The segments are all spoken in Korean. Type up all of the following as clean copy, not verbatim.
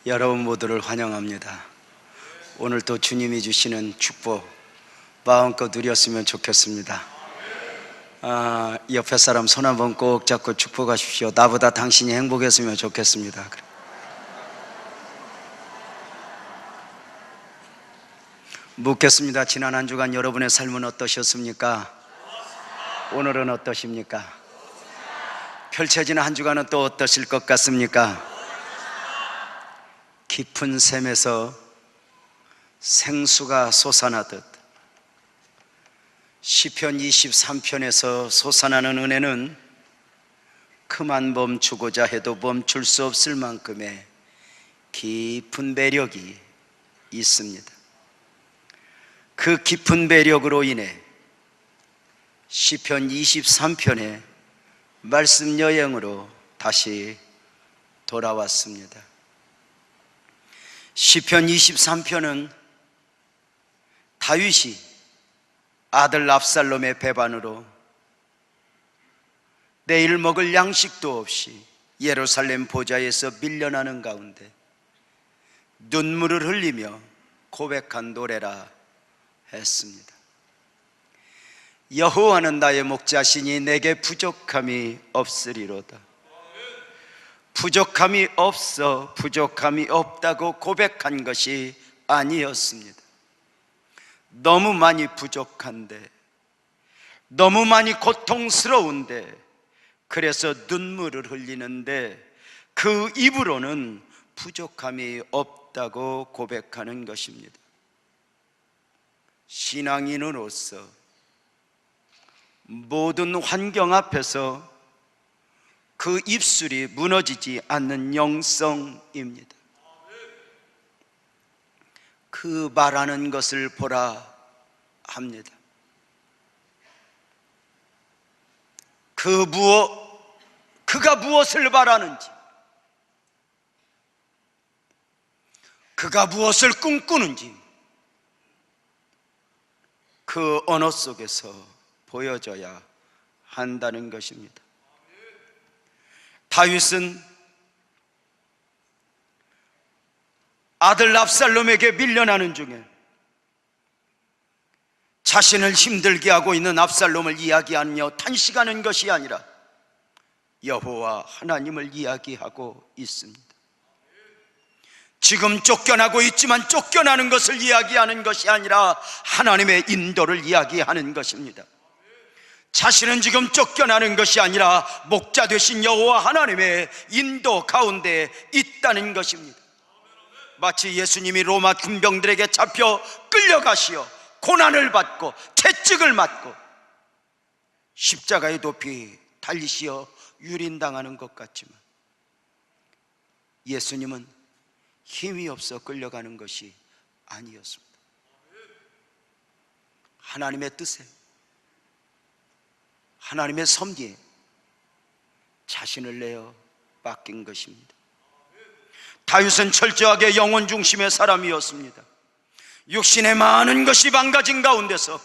여러분 모두를 환영합니다. 오늘 또 주님이 주시는 축복 마음껏 누렸으면 좋겠습니다. 옆에 사람 손 한번 꼭 잡고 축복하십시오. 나보다 당신이 행복했으면 좋겠습니다. 묻겠습니다. 지난 한 주간 여러분의 삶은 어떠셨습니까? 오늘은 어떠십니까? 펼쳐지는 한 주간은 또 어떠실 것 같습니까? 깊은 샘에서 생수가 솟아나듯 시편 23편에서 솟아나는 은혜는 그만 멈추고자 해도 멈출 수 없을 만큼의 깊은 배력이 있습니다. 그 깊은 배력으로 인해 시편 23편의 말씀 여행으로 다시 돌아왔습니다. 시편 23편은 다윗이 아들 압살롬의 배반으로 내일 먹을 양식도 없이 예루살렘 보좌에서 밀려나는 가운데 눈물을 흘리며 고백한 노래라 했습니다. 여호와는 나의 목자시니 내게 부족함이 없으리로다. 부족함이 없다고 고백한 것이 아니었습니다. 너무 많이 부족한데, 너무 많이 고통스러운데, 그래서 눈물을 흘리는데 그 입으로는 부족함이 없다고 고백하는 것입니다. 신앙인으로서 모든 환경 앞에서 그 입술이 무너지지 않는 영성입니다. 그 말하는 것을 보라 합니다. 그가 무엇을 말하는지, 그가 무엇을 꿈꾸는지 그 언어 속에서 보여져야 한다는 것입니다. 다윗은 아들 압살롬에게 밀려나는 중에 자신을 힘들게 하고 있는 압살롬을 이야기하며 탄식하는 것이 아니라 여호와 하나님을 이야기하고 있습니다. 지금 쫓겨나고 있지만 쫓겨나는 것을 이야기하는 것이 아니라 하나님의 인도를 이야기하는 것입니다. 자신은 지금 쫓겨나는 것이 아니라 목자 되신 여호와 하나님의 인도 가운데 있다는 것입니다. 마치 예수님이 로마 군병들에게 잡혀 끌려가시어 고난을 받고 채찍을 맞고 십자가에 높이 달리시어 유린당하는 것 같지만 예수님은 힘이 없어 끌려가는 것이 아니었습니다. 하나님의 뜻에, 하나님의 섭리에 자신을 내어 맡긴 것입니다. 다윗은 철저하게 영혼 중심의 사람이었습니다. 육신의 많은 것이 망가진 가운데서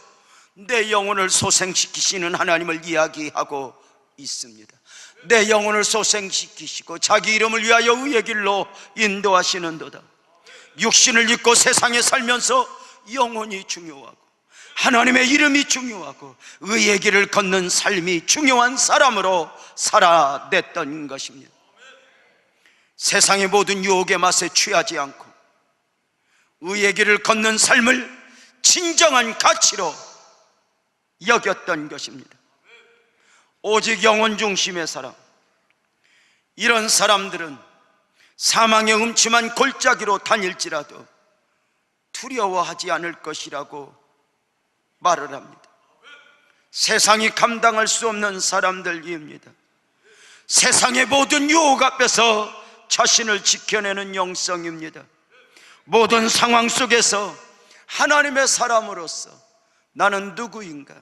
내 영혼을 소생시키시는 하나님을 이야기하고 있습니다. 내 영혼을 소생시키시고 자기 이름을 위하여 의의 길로 인도하시는도다. 육신을 입고 세상에 살면서 영혼이 중요하고 하나님의 이름이 중요하고 의의 길을 걷는 삶이 중요한 사람으로 살아냈던 것입니다. 세상의 모든 유혹의 맛에 취하지 않고 의의 길을 걷는 삶을 진정한 가치로 여겼던 것입니다. 오직 영혼 중심의 사람, 이런 사람들은 사망의 음침한 골짜기로 다닐지라도 두려워하지 않을 것이라고 말을 합니다. 세상이 감당할 수 없는 사람들입니다. 세상의 모든 유혹 앞에서 자신을 지켜내는 영성입니다. 모든 상황 속에서 하나님의 사람으로서 나는 누구인가,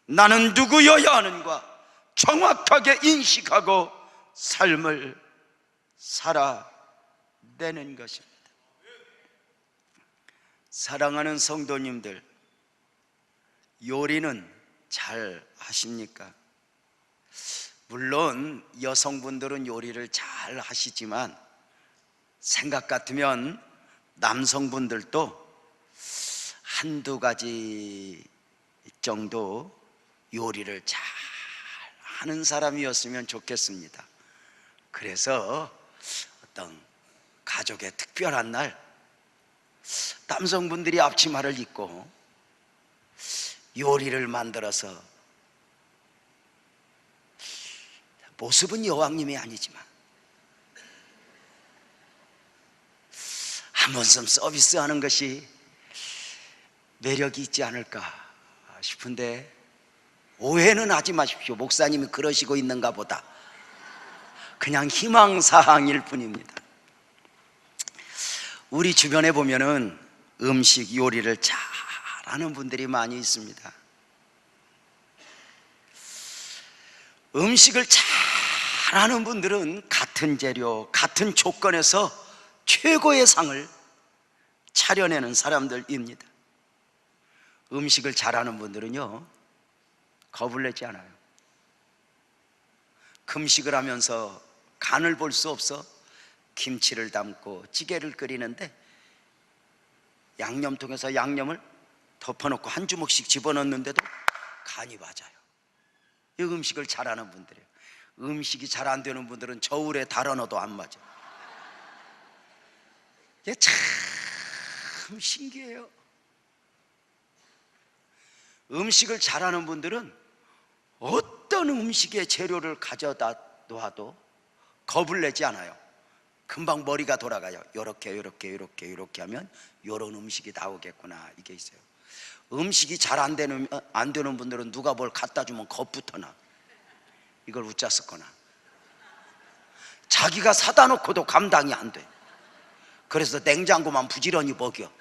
나는 누구여야 하는가 정확하게 인식하고 삶을 살아내는 것입니다. 사랑하는 성도님들, 요리는 잘 하십니까? 물론 여성분들은 요리를 잘 하시지만 생각 같으면 남성분들도 한두 가지 정도 요리를 잘 하는 사람이었으면 좋겠습니다. 그래서 어떤 가족의 특별한 날 남성분들이 앞치마를 입고 요리를 만들어서, 모습은 여왕님이 아니지만 한 번쯤 서비스하는 것이 매력이 있지 않을까 싶은데, 오해는 하지 마십시오. 목사님이 그러시고 있는가 보다. 그냥 희망사항일 뿐입니다. 우리 주변에 보면은 음식 요리를 잘하는 분들이 많이 있습니다. 음식을 잘하는 분들은 같은 재료, 같은 조건에서 최고의 상을 차려내는 사람들입니다. 음식을 잘하는 분들은요, 겁을 내지 않아요. 금식을 하면서 간을 볼 수 없어 김치를 담고 찌개를 끓이는데 양념통에서 양념을 덮어놓고 한 주먹씩 집어넣는데도 간이 맞아요. 이 음식을 잘하는 분들이에요. 음식이 잘 안 되는 분들은 저울에 달아 넣어도 안 맞아. 이게 참 신기해요. 음식을 잘하는 분들은 어떤 음식의 재료를 가져다 놓아도 겁을 내지 않아요. 금방 머리가 돌아가요. 요렇게 하면 요런 음식이 나오겠구나, 이게 있어요. 음식이 잘 안 되는 분들은 누가 뭘 갖다 주면 겁부터 나. 이걸 웃자었거나 자기가 사다 놓고도 감당이 안 돼. 그래서 냉장고만 부지런히 먹여.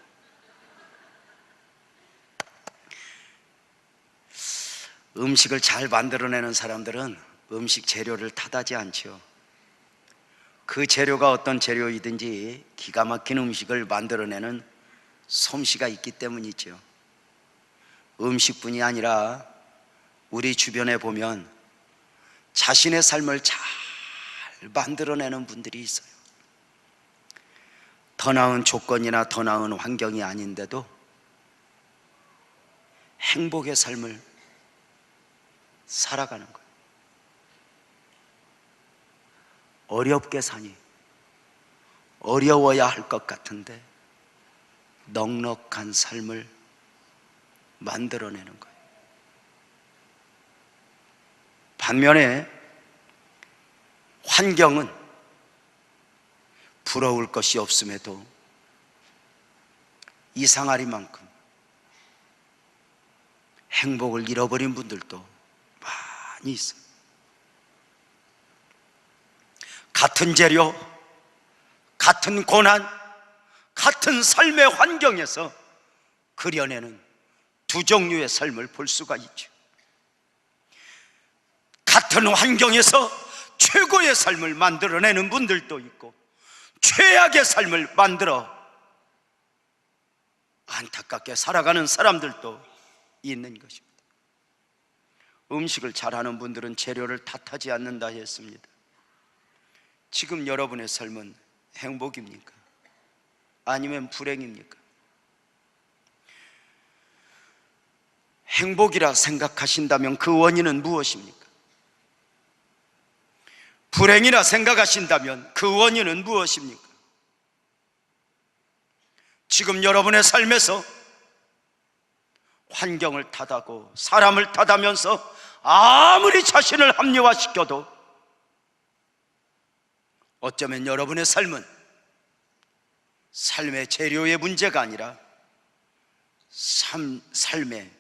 음식을 잘 만들어내는 사람들은 음식 재료를 탓하지 않죠. 그 재료가 어떤 재료이든지 기가 막힌 음식을 만들어내는 솜씨가 있기 때문이죠. 음식뿐이 아니라 우리 주변에 보면 자신의 삶을 잘 만들어내는 분들이 있어요. 더 나은 조건이나 더 나은 환경이 아닌데도 행복의 삶을 살아가는 거예요. 어렵게 사니 어려워야 할 것 같은데 넉넉한 삶을 만들어내는 거예요. 반면에 환경은 부러울 것이 없음에도 이상하리만큼 행복을 잃어버린 분들도 많이 있어요. 같은 재료, 같은 고난, 같은 삶의 환경에서 그려내는 두 종류의 삶을 볼 수가 있죠. 같은 환경에서 최고의 삶을 만들어내는 분들도 있고 최악의 삶을 만들어 안타깝게 살아가는 사람들도 있는 것입니다. 음식을 잘하는 분들은 재료를 탓하지 않는다 했습니다. 지금 여러분의 삶은 행복입니까? 아니면 불행입니까? 행복이라 생각하신다면 그 원인은 무엇입니까? 불행이라 생각하신다면 그 원인은 무엇입니까? 지금 여러분의 삶에서 환경을 탓하고 사람을 탓하면서 아무리 자신을 합리화시켜도 어쩌면 여러분의 삶은 삶의 재료의 문제가 아니라 삶의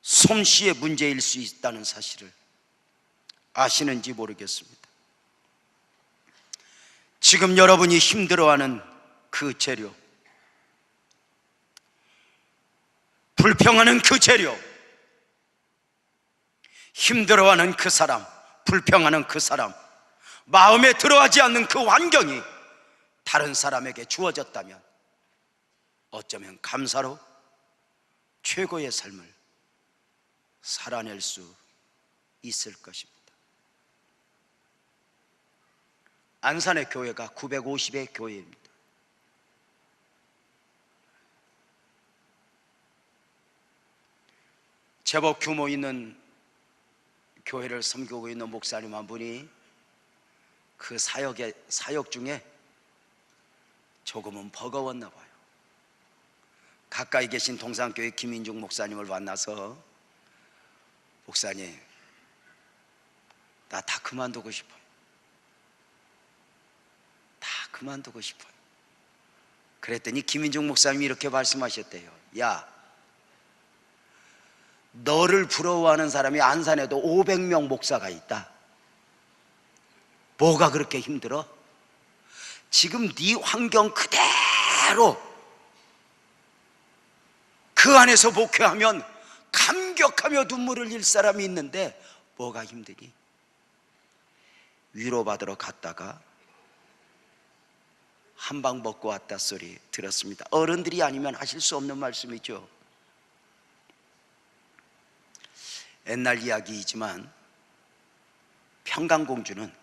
솜씨의 문제일 수 있다는 사실을 아시는지 모르겠습니다. 지금 여러분이 힘들어하는 그 재료, 불평하는 그 재료, 힘들어하는 그 사람, 불평하는 그 사람, 마음에 들어하지 않는 그 환경이 다른 사람에게 주어졌다면 어쩌면 감사로 최고의 삶을 살아낼 수 있을 것입니다. 안산의 교회가 950의 교회입니다. 제법 규모 있는 교회를 섬기고 있는 목사님 한 분이 그 사역 중에 조금은 버거웠나 봐요. 가까이 계신 동산교회 김인중 목사님을 만나서, 목사님, 나 다 그만두고 싶어요. 다 그만두고 싶어요. 그랬더니 김인중 목사님이 이렇게 말씀하셨대요. 야, 너를 부러워하는 사람이 안산에도 500명 목사가 있다. 뭐가 그렇게 힘들어? 지금 네 환경 그대로 그 안에서 목회하면 감격하며 눈물을 흘릴 사람이 있는데 뭐가 힘드니? 위로받으러 갔다가 한 방 먹고 왔다 소리 들었습니다. 어른들이 아니면 하실 수 없는 말씀이죠. 옛날 이야기이지만 평강공주는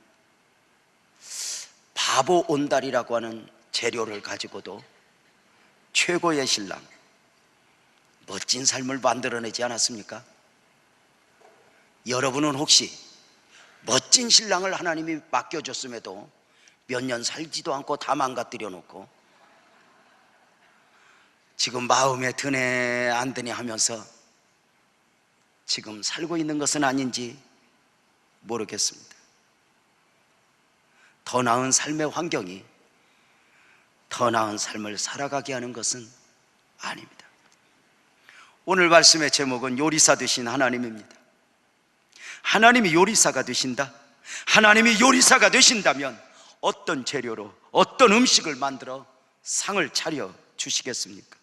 바보 온달이라고 하는 재료를 가지고도 최고의 신랑, 멋진 삶을 만들어내지 않았습니까? 여러분은 혹시 멋진 신랑을 하나님이 맡겨줬음에도 몇 년 살지도 않고 다 망가뜨려 놓고 지금 마음에 드네 안 드네 하면서 지금 살고 있는 것은 아닌지 모르겠습니다. 더 나은 삶의 환경이 더 나은 삶을 살아가게 하는 것은 아닙니다. 오늘 말씀의 제목은 요리사 되신 하나님입니다. 하나님이 요리사가 되신다? 하나님이 요리사가 되신다면 어떤 재료로 어떤 음식을 만들어 상을 차려 주시겠습니까?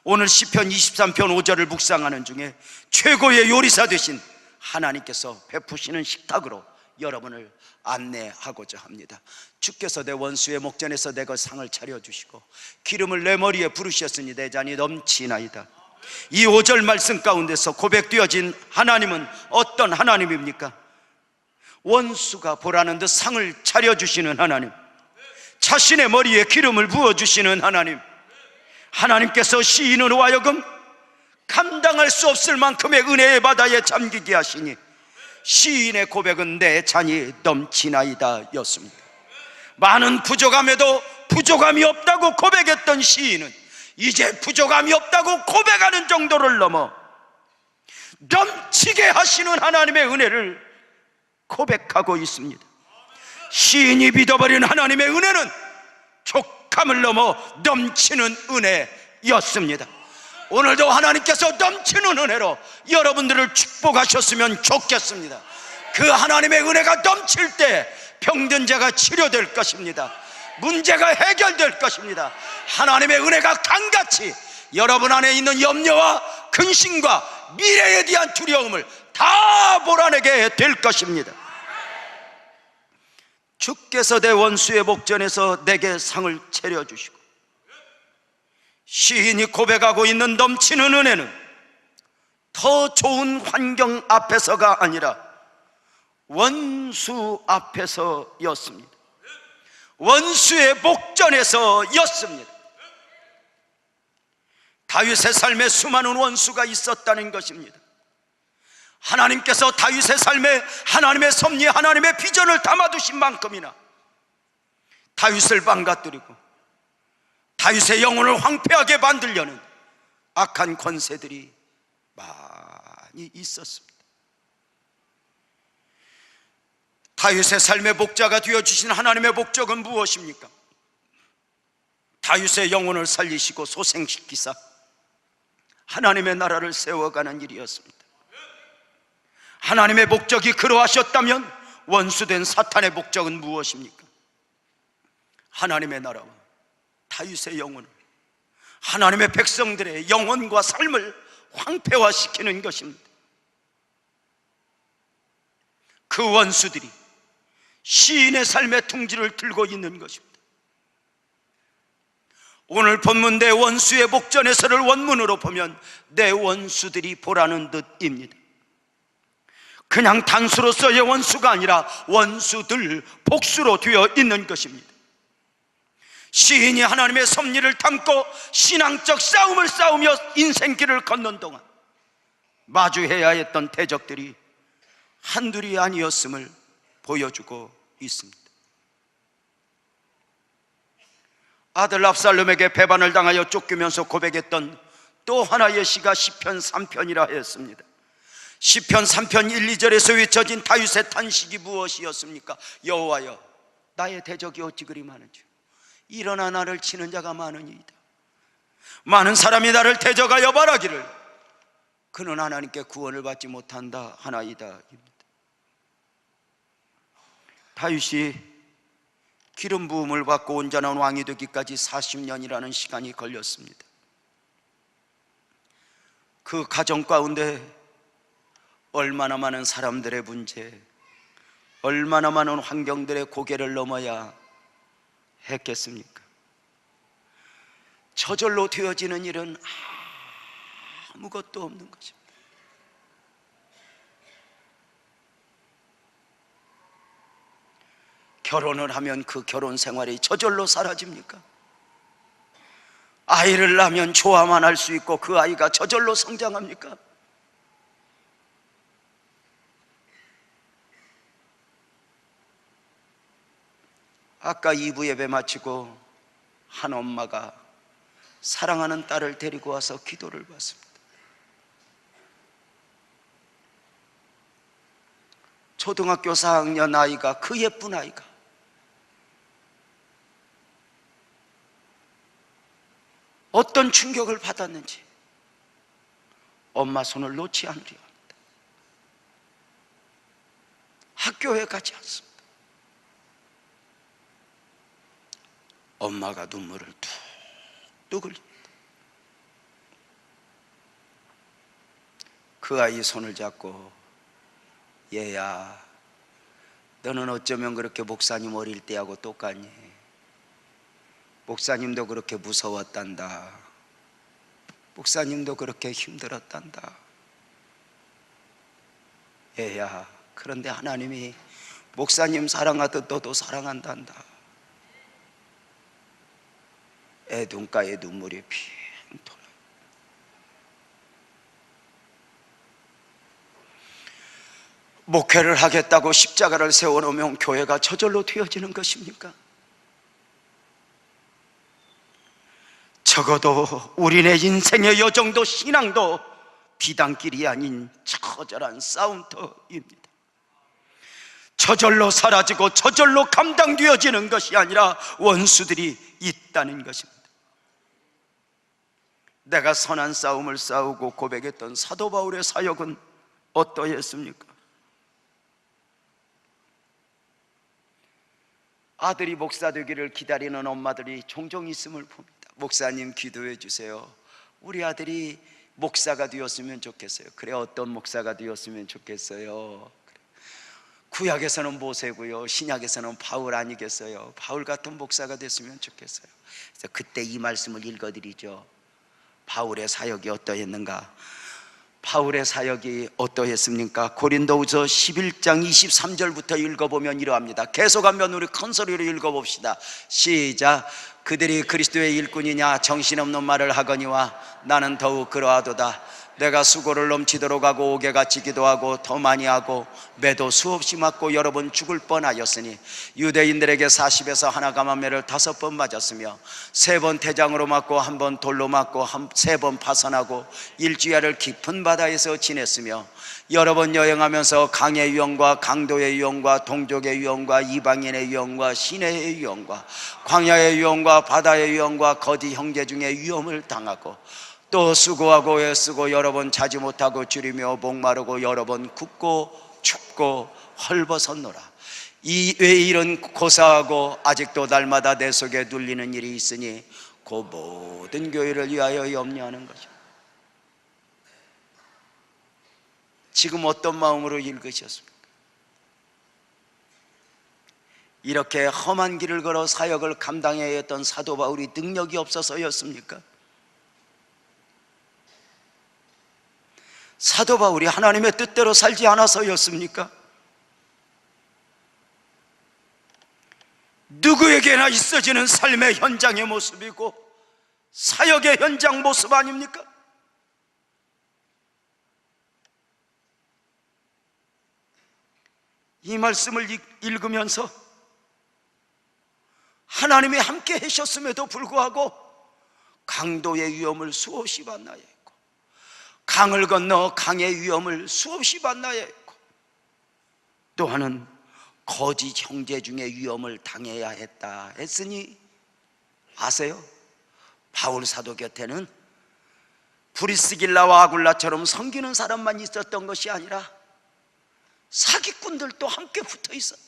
오늘 시편 23편 5절을 묵상하는 중에 최고의 요리사 되신 하나님께서 베푸시는 식탁으로 여러분을 안내하고자 합니다. 주께서 내 원수의 목전에서 내 것 상을 차려주시고 기름을 내 머리에 부르셨으니 내 잔이 넘치나이다. 이 5절 말씀 가운데서 고백되어진 하나님은 어떤 하나님입니까? 원수가 보라는 듯 상을 차려주시는 하나님, 자신의 머리에 기름을 부어주시는 하나님, 하나님께서 시인으로 하여금 감당할 수 없을 만큼의 은혜의 바다에 잠기게 하시니 시인의 고백은 내 잔이 넘치나이다 였습니다. 많은 부족함에도 부족함이 없다고 고백했던 시인은 이제 부족함이 없다고 고백하는 정도를 넘어 넘치게 하시는 하나님의 은혜를 고백하고 있습니다. 시인이 믿어버린 하나님의 은혜는 족함을 넘어 넘치는 은혜였습니다. 오늘도 하나님께서 넘치는 은혜로 여러분들을 축복하셨으면 좋겠습니다. 그 하나님의 은혜가 넘칠 때 병든 자가 치료될 것입니다. 문제가 해결될 것입니다. 하나님의 은혜가 강같이 여러분 안에 있는 염려와 근심과 미래에 대한 두려움을 다 몰아내게 될 것입니다. 주께서 내 원수의 목전에서 내게 상을 차려주시고, 시인이 고백하고 있는 넘치는 은혜는 더 좋은 환경 앞에서가 아니라 원수 앞에서였습니다. 원수의 목전에서였습니다. 다윗의 삶에 수많은 원수가 있었다는 것입니다. 하나님께서 다윗의 삶에 하나님의 섭리, 하나님의 비전을 담아두신 만큼이나 다윗을 망가뜨리고 다윗의 영혼을 황폐하게 만들려는 악한 권세들이 많이 있었습니다. 다윗의 삶의 목자가 되어주신 하나님의 목적은 무엇입니까? 다윗의 영혼을 살리시고 소생시키사 하나님의 나라를 세워가는 일이었습니다. 하나님의 목적이 그러하셨다면 원수된 사탄의 목적은 무엇입니까? 하나님의 나라와 다윗의 영혼을, 하나님의 백성들의 영혼과 삶을 황폐화시키는 것입니다. 그 원수들이 시인의 삶의 둥지를 들고 있는 것입니다. 오늘 본문 내 원수의 목전에서를 원문으로 보면 내 원수들이 보라는 뜻입니다. 그냥 단수로서의 원수가 아니라 원수들, 복수로 되어 있는 것입니다. 시인이 하나님의 섭리를 담고 신앙적 싸움을 싸우며 인생길을 걷는 동안 마주해야 했던 대적들이 한둘이 아니었음을 보여주고 있습니다. 아들 압살롬에게 배반을 당하여 쫓기면서 고백했던 또 하나의 시가 시편 3편이라 했습니다. 시편 3편 1, 2절에서 외쳐진 다윗의 탄식이 무엇이었습니까? 여호와여, 나의 대적이 어찌 그리 많은지, 일어나 나를 치는 자가 많으니이다. 많은 사람이 나를 대적하여 말하기를 그는 하나님께 구원을 받지 못한다 하나이다. 다윗이 기름 부음을 받고 온전한 왕이 되기까지 40년이라는 시간이 걸렸습니다. 그 가정 가운데 얼마나 많은 사람들의 문제, 얼마나 많은 환경들의 고개를 넘어야 했겠습니까? 저절로 되어지는 일은 아무것도 없는 것입니다. 결혼을 하면 그 결혼 생활이 저절로 사라집니까? 아이를 낳으면 좋아만 할 수 있고 그 아이가 저절로 성장합니까? 아까 2부 예배 마치고 한 엄마가 사랑하는 딸을 데리고 와서 기도를 받습니다. 초등학교 4학년 아이가, 그 예쁜 아이가 어떤 충격을 받았는지 엄마 손을 놓지 않으려 합니다. 학교에 가지 않습니다. 엄마가 눈물을 뚝뚝 흘립니다. 그 아이 손을 잡고, 얘야, 너는 어쩌면 그렇게 목사님 어릴 때하고 똑같니? 목사님도 그렇게 무서웠단다. 목사님도 그렇게 힘들었단다. 얘야, 그런데 하나님이 목사님 사랑하듯 너도 사랑한단다. 애 눈가에 눈물이 핑 돌아요. 목회를 하겠다고 십자가를 세워놓으면 교회가 저절로 되어지는 것입니까? 적어도 우리네 인생의 여정도 신앙도 비단길이 아닌 처절한 싸움터입니다. 저절로 사라지고 저절로 감당되어지는 것이 아니라 원수들이 있다는 것입니다. 내가 선한 싸움을 싸우고 고백했던 사도 바울의 사역은 어떠했습니까? 아들이 목사 되기를 기다리는 엄마들이 종종 있음을 봅니다. 목사님 기도해 주세요. 우리 아들이 목사가 되었으면 좋겠어요. 그래, 어떤 목사가 되었으면 좋겠어요? 구약에서는 모세고요, 신약에서는 바울 아니겠어요? 바울 같은 목사가 됐으면 좋겠어요. 그래서 그때 이 말씀을 읽어드리죠. 바울의 사역이 어떠했는가? 바울의 사역이 어떠했습니까? 고린도후서 11장 23절부터 읽어보면 이러합니다. 계속하면 우리 큰 소리로 읽어봅시다. 시작. 그들이 그리스도의 일꾼이냐 정신없는 말을 하거니와 나는 더욱 그러하도다. 내가 수고를 넘치도록 하고 옥에 갇히기도 하고 더 많이 하고 매도 수없이 맞고 여러 번 죽을 뻔하였으니 유대인들에게 40에서 하나 감한매를 5번 맞았으며 3번 태장으로 맞고 1번 돌로 맞고 3번 파선하고 일주야를 깊은 바다에서 지냈으며 여러 번 여행하면서 강의 위험과 강도의 위험과 동족의 위험과 이방인의 위험과 시내의 위험과 광야의 위험과 바다의 위험과 거디 형제 중에 위험을 당하고 또 수고하고 애쓰고 여러 번 자지 못하고 줄이며 목마르고 여러 번 굽고 춥고 헐벗었노라. 왜 이런 고사하고 아직도 날마다 내 속에 눌리는 일이 있으니 그 모든 교회를 위하여 염려하는 것이다. 지금 어떤 마음으로 읽으셨습니까? 이렇게 험한 길을 걸어 사역을 감당해야 했던 사도 바울이 능력이 없어서였습니까? 사도 바울이 하나님의 뜻대로 살지 않아서였습니까? 누구에게나 있어지는 삶의 현장의 모습이고 사역의 현장 모습 아닙니까? 이 말씀을 읽으면서 하나님이 함께 하셨음에도 불구하고 강도의 위험을 수없이 만나야 했고, 강을 건너 강의 위험을 수없이 만나야 했고, 또한은 거짓 형제 중에 위험을 당해야 했다 했으니 아세요? 바울 사도 곁에는 브리스길라와 아굴라처럼 섬기는 사람만 있었던 것이 아니라 사기꾼들도 함께 붙어 있었다.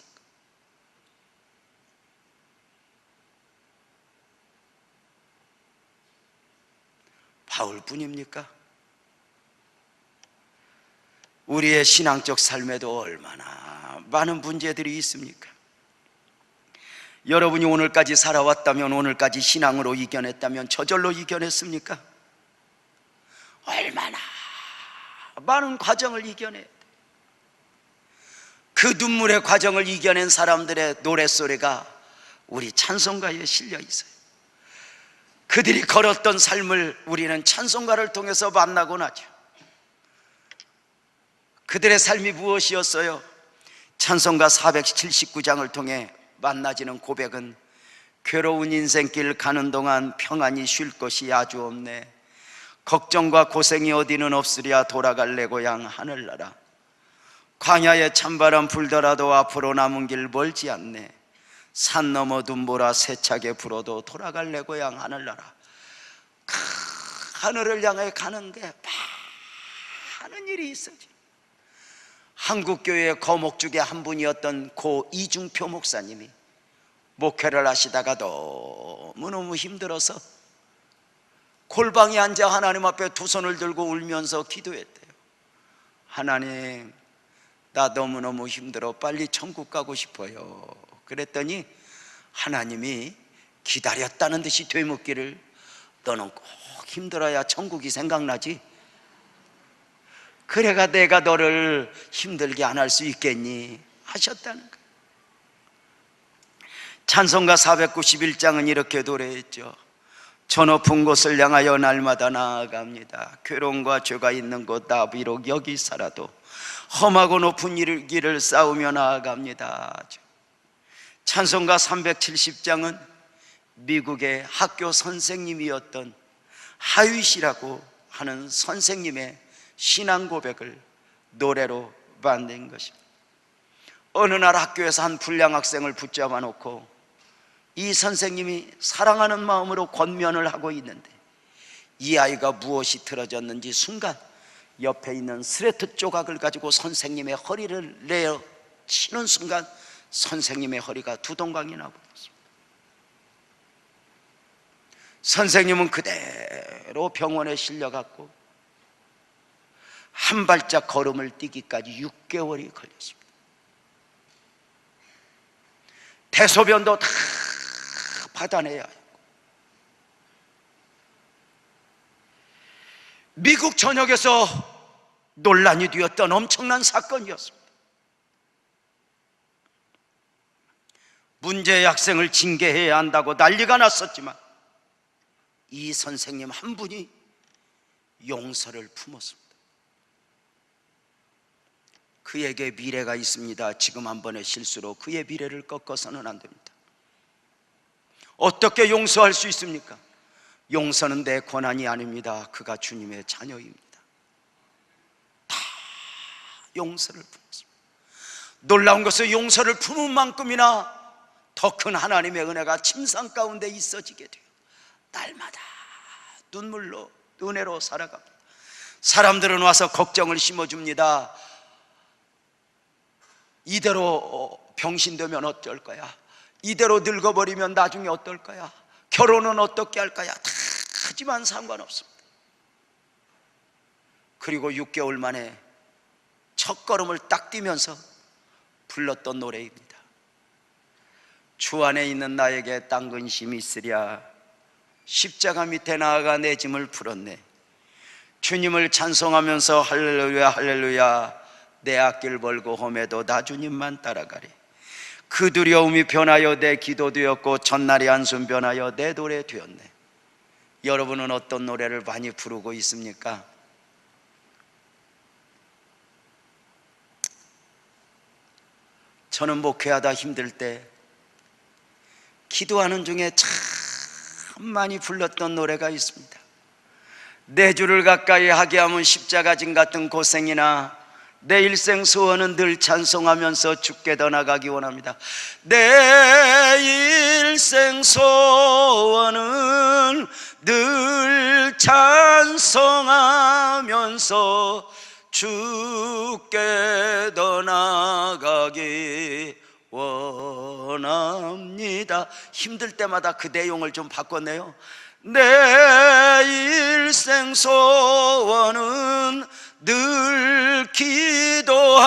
바울뿐입니까? 우리의 신앙적 삶에도 얼마나 많은 문제들이 있습니까? 여러분이 오늘까지 살아왔다면, 오늘까지 신앙으로 이겨냈다면 저절로 이겨냈습니까? 얼마나 많은 과정을 이겨내야 돼. 그 눈물의 과정을 이겨낸 사람들의 노랫소리가 우리 찬송가에 실려 있어요. 그들이 걸었던 삶을 우리는 찬송가를 통해서 만나곤 하죠. 그들의 삶이 무엇이었어요? 찬송가 479장을 통해 만나지는 고백은 괴로운 인생길 가는 동안 평안히 쉴 것이 아주 없네. 걱정과 고생이 어디는 없으랴. 돌아갈래 고향 하늘나라. 광야에 찬바람 불더라도 앞으로 남은 길 멀지 않네. 산 넘어 눈보라 세차게 불어도 돌아갈래 고향 하늘나라. 하늘을 향해 가는 게 많은 일이 있어지. 한국교회 거목중에 한 분이었던 고 이중표 목사님이 목회를 하시다가 너무너무 힘들어서 골방에 앉아 하나님 앞에 두 손을 들고 울면서 기도했대요. 하나님, 나 너무너무 힘들어. 빨리 천국 가고 싶어요. 그랬더니 하나님이 기다렸다는 듯이 되묻기를, 너는 꼭 힘들어야 천국이 생각나지? 그래가 내가 너를 힘들게 안 할 수 있겠니? 하셨다는 거예요. 찬송가 491장은 이렇게 노래했죠. 저 높은 곳을 향하여 날마다 나아갑니다. 괴로움과 죄가 있는 곳 나 비록 여기 살아도 험하고 높은 길을 싸우며 나아갑니다. 찬송가 370장은 미국의 학교 선생님이었던 하윗이라고 하는 선생님의 신앙 고백을 노래로 만든 것입니다. 어느 날 학교에서 한 불량 학생을 붙잡아 놓고 이 선생님이 사랑하는 마음으로 권면을 하고 있는데, 이 아이가 무엇이 틀어졌는지 순간 옆에 있는 스레트 조각을 가지고 선생님의 허리를 내어 치는 순간 선생님의 허리가 두 동강이 나버렸습니다. 선생님은 그대로 병원에 실려갔고 한 발짝 걸음을 뛰기까지 6개월이 걸렸습니다. 대소변도 다 받아내야 했고, 미국 전역에서 논란이 되었던 엄청난 사건이었습니다. 문제의 학생을 징계해야 한다고 난리가 났었지만 이 선생님 한 분이 용서를 품었습니다. 그에게 미래가 있습니다. 지금 한 번의 실수로 그의 미래를 꺾어서는 안 됩니다. 어떻게 용서할 수 있습니까? 용서는 내 권한이 아닙니다. 그가 주님의 자녀입니다. 다 용서를 품었습니다. 놀라운 것은 용서를 품은 만큼이나 더 큰 하나님의 은혜가 침상 가운데 있어지게 돼요. 날마다 눈물로 은혜로 살아갑니다. 사람들은 와서 걱정을 심어줍니다. 이대로 병신되면 어쩔 거야? 이대로 늙어버리면 나중에 어떨 거야? 결혼은 어떻게 할 거야? 다 하지만 상관없습니다. 그리고 6개월 만에 첫걸음을 딱 뛰면서 불렀던 노래입니다. 주 안에 있는 나에게 딴 근심이 있으랴. 십자가 밑에 나아가 내 짐을 풀었네. 주님을 찬송하면서 할렐루야 할렐루야. 내 앞길 벌고 험해도 나 주님만 따라가리. 그 두려움이 변하여 내 기도 되었고 전날의 한숨 변하여 내 노래 되었네. 여러분은 어떤 노래를 많이 부르고 있습니까? 저는 목회하다 힘들 때 기도하는 중에 참 많이 불렀던 노래가 있습니다. 내 주를 가까이 하게 하면 십자가진 같은 고생이나 내 일생 소원은 늘 찬송하면서 주께 더 나가기 원합니다. 내 일생 소원은 늘 찬송하면서 주께 더 나가기 원합니다. 힘들 때마다 그 내용을 좀 바꿨네요. 내 일생 소원은 늘 기도하면서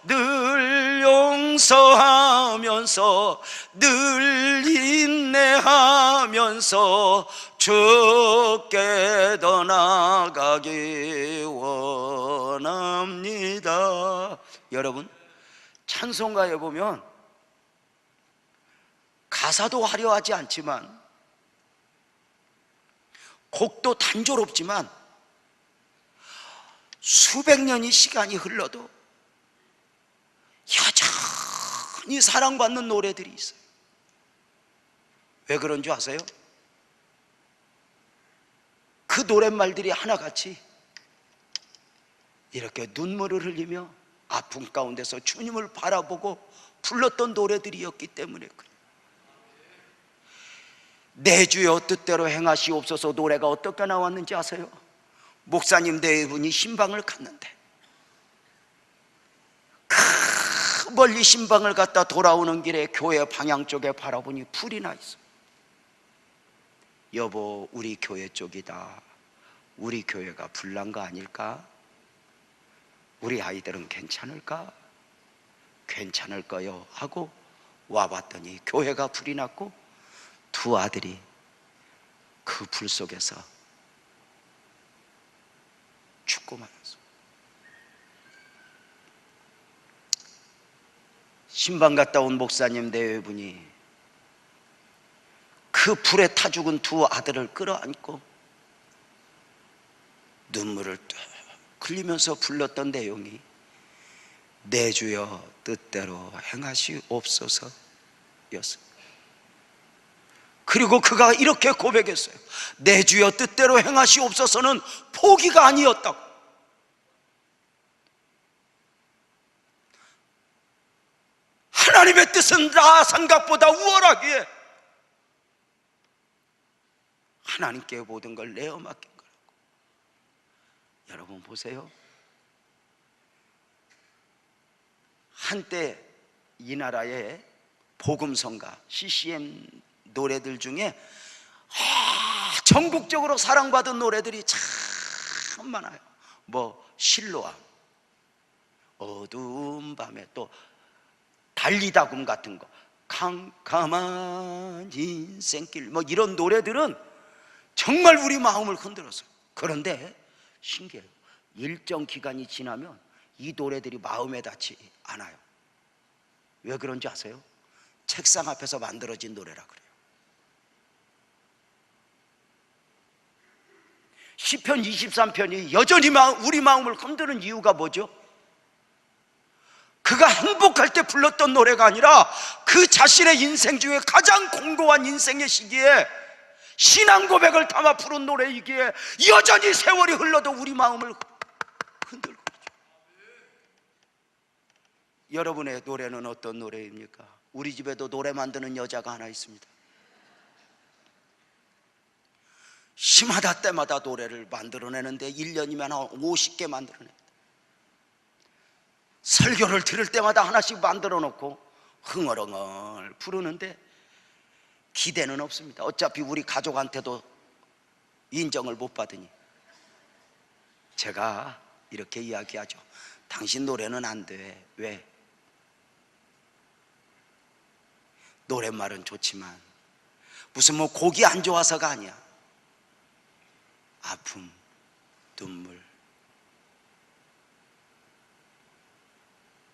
늘 용서하면서 늘 인내하면서 주께 더 나가기 원합니다. 여러분, 찬송가에 보면 가사도 화려하지 않지만 곡도 단조롭지만 수백 년의 시간이 흘러도 여전히 사랑받는 노래들이 있어요. 왜 그런 줄 아세요? 그 노랫말들이 하나같이 이렇게 눈물을 흘리며 아픔 가운데서 주님을 바라보고 불렀던 노래들이었기 때문에 그래요. 내 주여 뜻대로 행하시옵소서 노래가 어떻게 나왔는지 아세요? 목사님 네 분이 신방을 갔는데 멀리 신방을 갔다 돌아오는 길에 교회 방향 쪽에 바라보니 불이 나 있어. 여보, 우리 교회 쪽이다. 우리 교회가 불난 거 아닐까? 우리 아이들은 괜찮을까? 괜찮을 거요 하고 와봤더니 교회가 불이 났고 두 아들이 그 불 속에서 죽고 말았어. 신방 갔다 온 목사님 내외분이 그 불에 타 죽은 두 아들을 끌어안고 눈물을 뚝 흘리면서 불렀던 내용이 내 주여 뜻대로 행하시옵소서 였어요. 그리고 그가 이렇게 고백했어요. 내 주여 뜻대로 행하시옵소서는 포기가 아니었다고. 하나님의 뜻은 나 생각보다 우월하기에 하나님께 모든 걸 내어 맡긴 거라고. 여러분 보세요. 한때 이 나라의 복음성가 CCM 노래들 중에 전국적으로 사랑받은 노래들이 참 많아요. 뭐 실로암, 어두운 밤에, 또 달리다굼 같은 거, 캄캄한 인생길, 뭐 이런 노래들은 정말 우리 마음을 흔들었어요. 그런데 신기해요. 일정 기간이 지나면 이 노래들이 마음에 닿지 않아요. 왜 그런지 아세요? 책상 앞에서 만들어진 노래라 그래요. 시편 23편이 여전히 우리 마음을 흔드는 이유가 뭐죠? 그가 행복할 때 불렀던 노래가 아니라 그 자신의 인생 중에 가장 공고한 인생의 시기에 신앙 고백을 담아 부른 노래이기에 여전히 세월이 흘러도 우리 마음을 흔들고 있죠. 여러분의 노래는 어떤 노래입니까? 우리 집에도 노래 만드는 여자가 하나 있습니다. 심하다 때마다 노래를 만들어내는데 1년이면 한 50개 만들어냅니다. 설교를 들을 때마다 하나씩 만들어 놓고 흥얼흥얼 부르는데 기대는 없습니다. 어차피 우리 가족한테도 인정을 못 받으니. 제가 이렇게 이야기하죠. 당신 노래는 안 돼. 왜? 노랫말은 좋지만 무슨 뭐 곡이 안 좋아서가 아니야. 아픔, 눈물,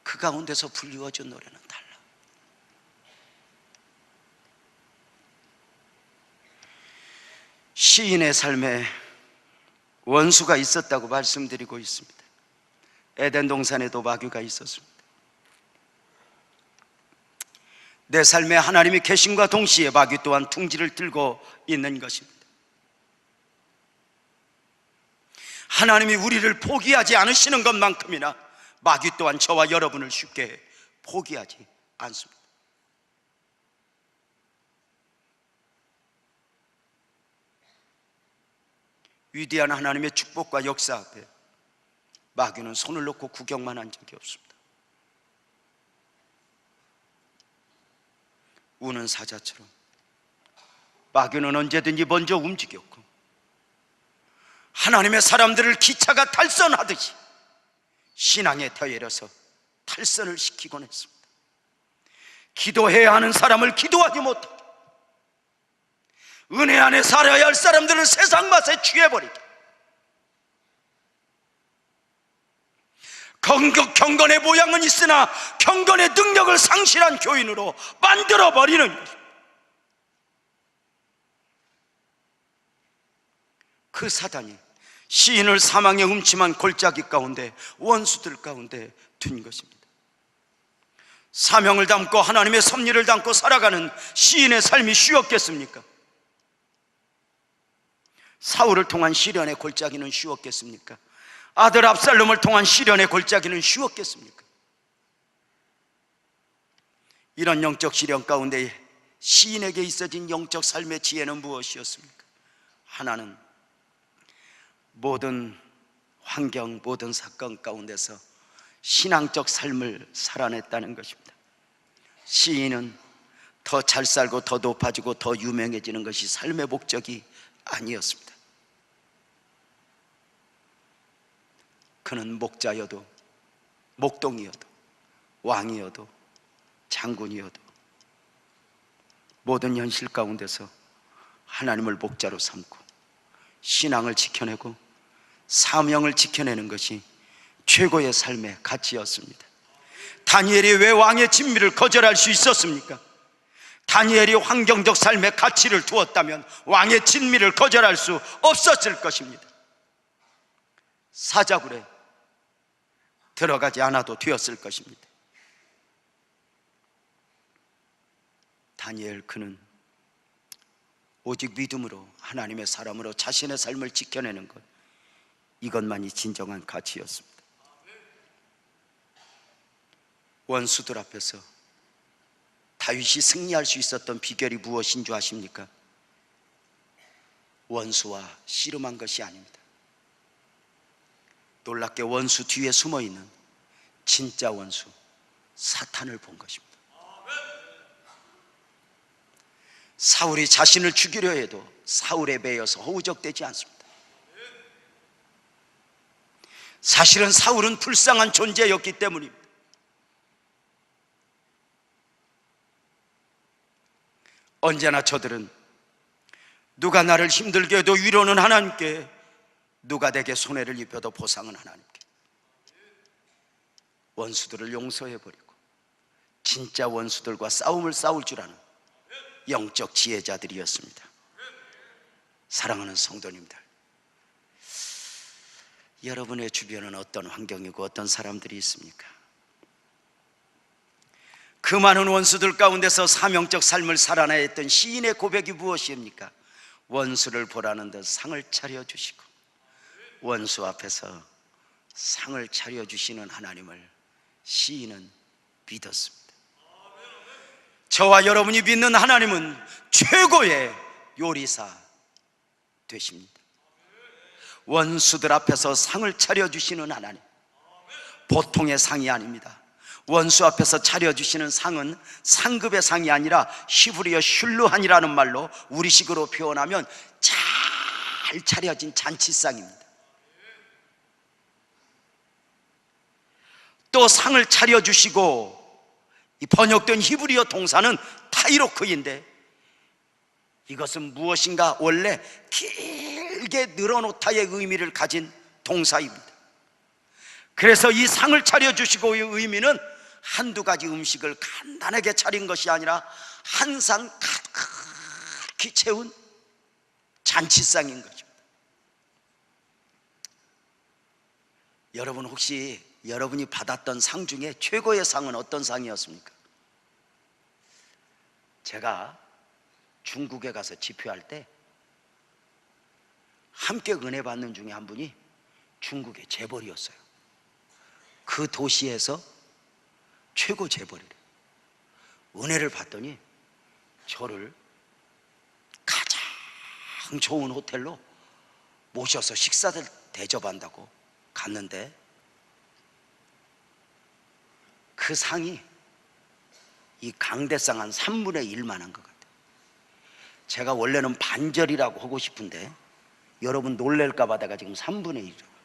그 가운데서 불리워진 노래는 달라. 시인의 삶에 원수가 있었다고 말씀드리고 있습니다. 에덴 동산에도 마귀가 있었습니다. 내 삶에 하나님이 계심과 동시에 마귀 또한 둥지를 들고 있는 것입니다. 하나님이 우리를 포기하지 않으시는 것만큼이나 마귀 또한 저와 여러분을 쉽게 포기하지 않습니다. 위대한 하나님의 축복과 역사 앞에 마귀는 손을 놓고 구경만 한 적이 없습니다. 우는 사자처럼 마귀는 언제든지 먼저 움직였고, 하나님의 사람들을 기차가 탈선하듯이 신앙에 더해려서 탈선을 시키곤 했습니다. 기도해야 하는 사람을 기도하지 못하게, 은혜 안에 살아야 할 사람들을 세상 맛에 취해버리게, 경건의 모양은 있으나 경건의 능력을 상실한 교인으로 만들어버리는 것입니다. 그 사단이 시인을 사망의 음침한 골짜기 가운데, 원수들 가운데 둔 것입니다. 사명을 담고 하나님의 섭리를 담고 살아가는 시인의 삶이 쉬웠겠습니까? 사울을 통한 시련의 골짜기는 쉬웠겠습니까? 아들 압살롬을 통한 시련의 골짜기는 쉬웠겠습니까? 이런 영적 시련 가운데 시인에게 있어진 영적 삶의 지혜는 무엇이었습니까? 하나는 모든 환경, 모든 사건 가운데서 신앙적 삶을 살아냈다는 것입니다. 시인은 더 잘 살고 더 높아지고 더 유명해지는 것이 삶의 목적이 아니었습니다. 그는 목자여도, 목동이어도, 왕이어도, 장군이어도 모든 현실 가운데서 하나님을 목자로 삼고 신앙을 지켜내고 사명을 지켜내는 것이 최고의 삶의 가치였습니다. 다니엘이 왜 왕의 진미를 거절할 수 있었습니까? 다니엘이 환경적 삶의 가치를 두었다면 왕의 진미를 거절할 수 없었을 것입니다. 사자굴에 들어가지 않아도 되었을 것입니다. 다니엘, 그는 오직 믿음으로 하나님의 사람으로 자신의 삶을 지켜내는 것, 이것만이 진정한 가치였습니다. 원수들 앞에서 다윗이 승리할 수 있었던 비결이 무엇인 줄 아십니까? 원수와 씨름한 것이 아닙니다. 놀랍게 원수 뒤에 숨어있는 진짜 원수 사탄을 본 것입니다. 사울이 자신을 죽이려 해도 사울에 매여서 허우적대지 않습니다. 사실은 사울은 불쌍한 존재였기 때문입니다. 언제나 저들은 누가 나를 힘들게 해도 위로는 하나님께, 누가 내게 손해를 입혀도 보상은 하나님께. 원수들을 용서해버리고 진짜 원수들과 싸움을 싸울 줄 아는 영적 지혜자들이었습니다. 사랑하는 성도님들, 여러분의 주변은 어떤 환경이고 어떤 사람들이 있습니까? 그 많은 원수들 가운데서 사명적 삶을 살아내야 했던 시인의 고백이 무엇입니까? 원수를 보라는 듯 상을 차려주시고 원수 앞에서 상을 차려주시는 하나님을 시인은 믿었습니다. 저와 여러분이 믿는 하나님은 최고의 요리사 되십니다. 원수들 앞에서 상을 차려주시는 하나님, 보통의 상이 아닙니다. 원수 앞에서 차려주시는 상은 상급의 상이 아니라 히브리어 슐루한이라는 말로 우리식으로 표현하면 잘 차려진 잔치상입니다. 또 상을 차려주시고, 이 번역된 히브리어 동사는 타이로크인데, 이것은 무엇인가? 원래 길게 늘어놓다의 의미를 가진 동사입니다. 그래서 이 상을 차려주시고의 의미는 한두 가지 음식을 간단하게 차린 것이 아니라 한 상 가득히 채운 잔치상인 것입니다. 여러분, 혹시 여러분이 받았던 상 중에 최고의 상은 어떤 상이었습니까? 제가 중국에 가서 집회할 때 함께 은혜 받는 중에 한 분이 중국의 재벌이었어요. 그 도시에서 최고 재벌이래. 은혜를 받더니 저를 가장 좋은 호텔로 모셔서 식사를 대접한다고 갔는데 그 상이 이 강대상 한 3분의 1만 한 것 같아요. 제가 원래는 반절이라고 하고 싶은데 여러분 놀랄까봐 내가 지금 3분의 1이라고.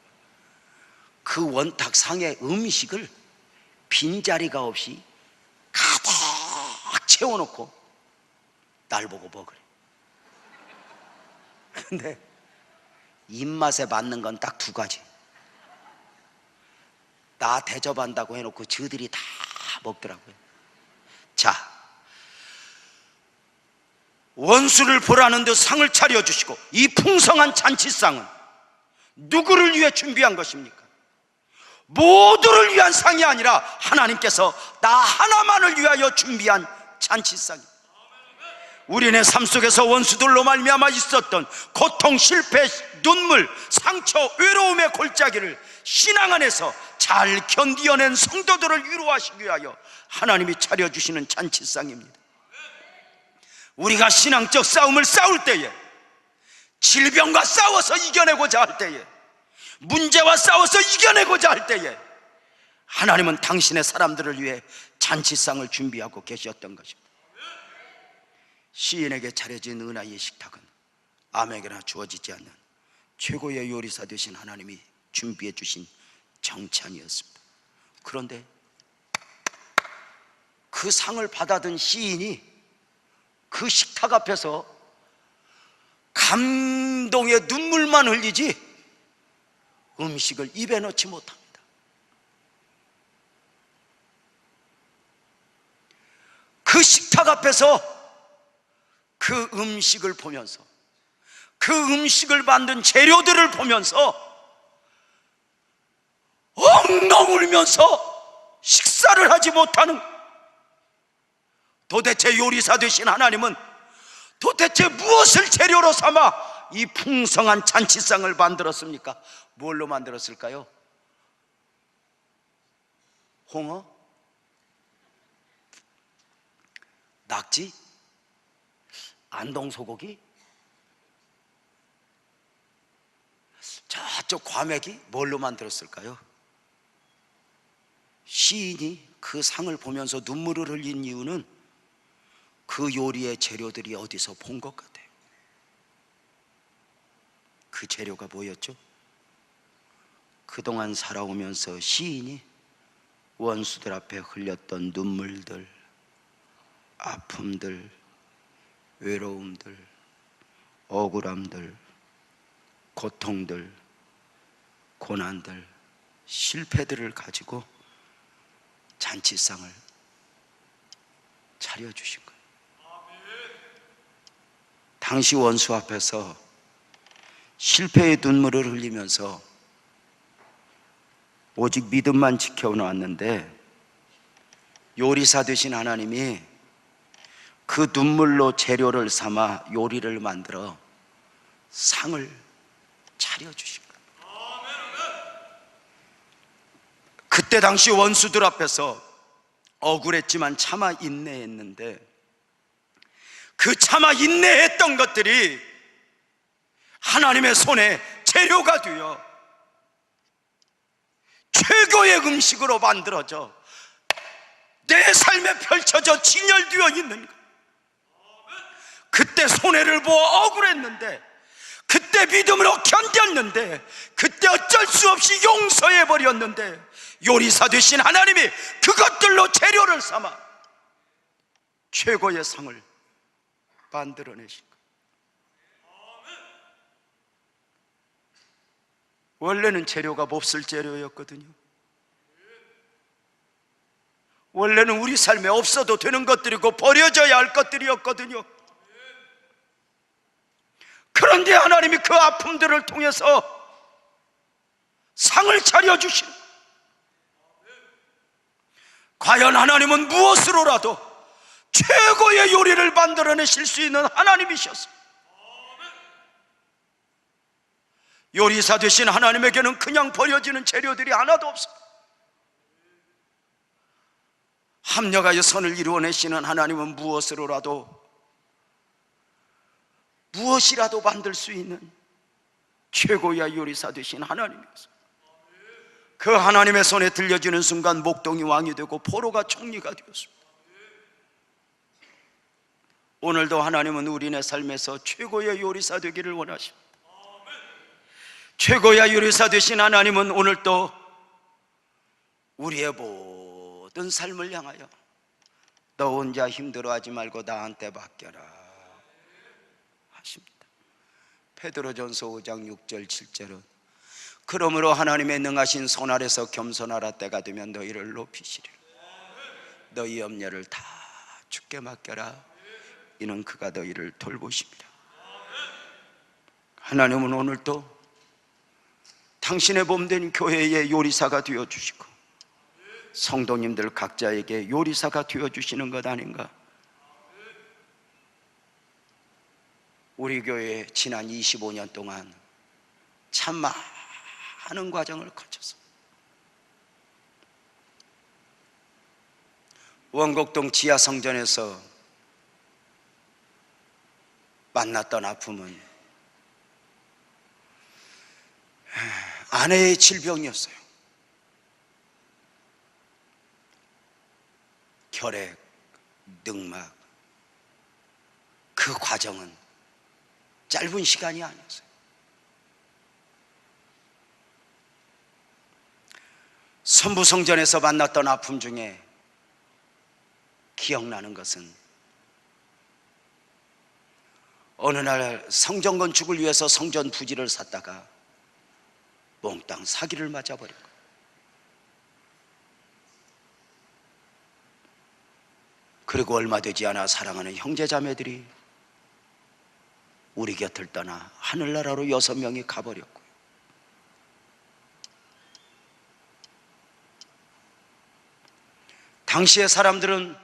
그 원탁 상의 음식을 빈자리가 없이 가득 채워놓고 날 보고 먹으래. 근데 입맛에 맞는 건 딱 두 가지. 나 대접한다고 해놓고 저들이 다 먹더라고요. 자, 원수를 보라는 듯 상을 차려주시고 이 풍성한 잔치상은 누구를 위해 준비한 것입니까? 모두를 위한 상이 아니라 하나님께서 나 하나만을 위하여 준비한 잔치상입니다. 우리네 삶 속에서 원수들로 말미암아 있었던 고통, 실패, 눈물, 상처, 외로움의 골짜기를 신앙 안에서 잘 견디어낸 성도들을 위로하시기 위하여 하나님이 차려주시는 잔치상입니다. 우리가 신앙적 싸움을 싸울 때에, 질병과 싸워서 이겨내고자 할 때에, 문제와 싸워서 이겨내고자 할 때에 하나님은 당신의 사람들을 위해 잔치상을 준비하고 계셨던 것입니다. 시인에게 차려진 은하의 식탁은 아무에게나 주어지지 않는 최고의 요리사 되신 하나님이 준비해 주신 정찬이었습니다. 그런데 그 상을 받아든 시인이 그 식탁 앞에서 감동의 눈물만 흘리지 음식을 입에 넣지 못합니다. 그 식탁 앞에서 그 음식을 보면서, 그 음식을 만든 재료들을 보면서 엉엉 울면서 식사를 하지 못하는, 도대체 요리사 되신 하나님은 도대체 무엇을 재료로 삼아 이 풍성한 잔치상을 만들었습니까? 뭘로 만들었을까요? 홍어? 낙지? 안동 소고기? 저쪽 과메기? 뭘로 만들었을까요? 시인이 그 상을 보면서 눈물을 흘린 이유는 그 요리의 재료들이 어디서 본 것 같아요. 그 재료가 뭐였죠? 그동안 살아오면서 시인이 원수들 앞에 흘렸던 눈물들, 아픔들, 외로움들, 억울함들, 고통들, 고난들, 실패들을 가지고 잔치상을 차려주신 거예요. 당시 원수 앞에서 실패의 눈물을 흘리면서 오직 믿음만 지켜놓았는데 요리사 되신 하나님이 그 눈물로 재료를 삼아 요리를 만들어 상을 차려주신 거예요. 그때 당시 원수들 앞에서 억울했지만 참아 인내했는데 그 참아 인내했던 것들이 하나님의 손에 재료가 되어 최고의 음식으로 만들어져 내 삶에 펼쳐져 진열되어 있는 것. 그때 손해를 보아 억울했는데, 그때 믿음으로 견뎠는데, 그때 어쩔 수 없이 용서해버렸는데 요리사 되신 하나님이 그것들로 재료를 삼아 최고의 상을 만들어내신 거예요. 원래는 재료가 몹쓸 재료였거든요. 원래는 우리 삶에 없어도 되는 것들이고 버려져야 할 것들이었거든요. 그런데 하나님이 그 아픔들을 통해서 상을 차려주신, 과연 하나님은 무엇으로라도 최고의 요리를 만들어내실 수 있는 하나님이셨어요. 요리사 되신 하나님에게는 그냥 버려지는 재료들이 하나도 없어요. 합력하여 선을 이루어내시는 하나님은 무엇이라도 만들 수 있는 최고의 요리사 되신 하나님이었어요. 그 하나님의 손에 들려지는 순간 목동이 왕이 되고 포로가 총리가 되었습니다. 오늘도 하나님은 우리네 삶에서 최고의 요리사 되기를 원하십니다. 최고의 요리사 되신 하나님은 오늘도 우리의 모든 삶을 향하여 너 혼자 힘들어하지 말고 나한테 맡겨라 하십니다. 베드로전서 5장 6절 7절은 그러므로 하나님의 능하신 손 아래서 겸손하라. 때가 되면 너희를 높이시리라. 너희 염려를 다 주께 맡겨라. 이는 그가 너희를 돌보십니다. 하나님은 오늘도 당신의 몸된 교회의 요리사가 되어주시고 성도님들 각자에게 요리사가 되어주시는 것 아닌가? 우리 교회 지난 25년 동안 참 많은 과정을 거쳐서 원곡동 지하성전에서 만났던 아픔은 아내의 질병이었어요. 혈액, 늑막. 그 과정은 짧은 시간이 아니었어요. 선부성전에서 만났던 아픔 중에 기억나는 것은 어느 날 성전 건축을 위해서 성전 부지를 샀다가 몽땅 사기를 맞아버린 거예요. 그리고 얼마 되지 않아 사랑하는 형제자매들이 우리 곁을 떠나 하늘나라로 6명이 가버렸고요. 당시의 사람들은